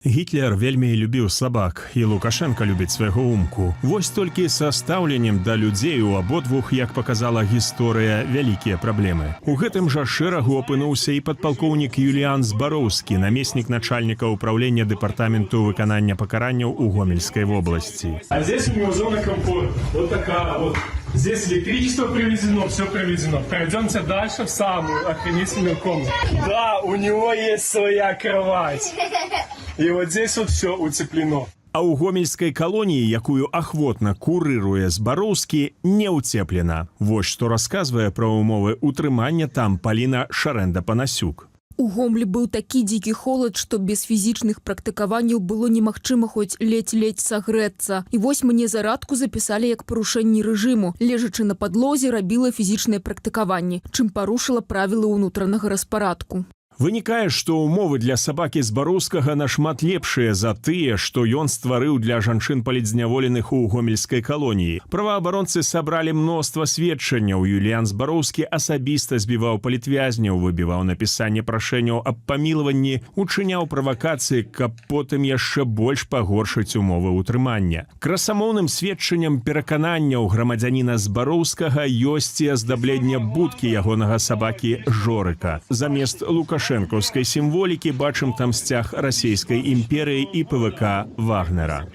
Гітлер вельмі любіў сабак, і Лукашенко любіць свайго умку. Вось толькі са стаўленнем да людзей у абодвух, як паказала гісторыя, вялікія праблемы. У гэтым жа шэрагу апынуўся і падпалкоўнік Юліан Збароўскі, намеснік начальніка ўправлення дэпартаменту выканання пакаранняў у Гомельскай вобласці. А здесь у него зона комфорта. Вот такая вот. Здесь электричество привезено, все привезено. Пройдемте дальше в самую охренительную комнату. Да, у него есть своя кровать. И вот здесь вот все утеплено. А ў гомельскай калоніі, якую ахвотна курыруе Збароўскі, не ўцеплена. Вось што расказвае пра ўмовы утрымання там Паліна Шарэнда-Панасюк. У Гомлі быў такі дзікі холад, што без фізічных практыкаванняў было немагчыма хоць ледзь-ледзь сагрэцца. І вось мне зарадку запісалі як парушэнне рэжыму. Лежачы на падлозе рабіла фізічныя практыкаванні, чым парушыла правілы ўнутранага распарадку. Вынікае, што ўмовы для сабакі Збароўскага нашмат лепшыя за тыя, што ён стварыў для жанчын палітзняволеных у гомельскай калоніі. Праваабаронцы сабралі мноства сведчанняў. Юліан Збароўскі асабіста збіваў палітвязняў, выбіваў напісанне прашэнняў аб памілаванні, учыняў правакацыі, каб потым яшчэ больш пагоршыць умовы ўтрымання. Красамоўным сведчаннем перакананняў грамадзяніна Збароўскага ёсць і аздабленне будкі ягонага сабакі Жорыка. Замест лукашэнкаўскай сімволікі бачым там сцяг расійскай імперыі і ПВК Вагнера.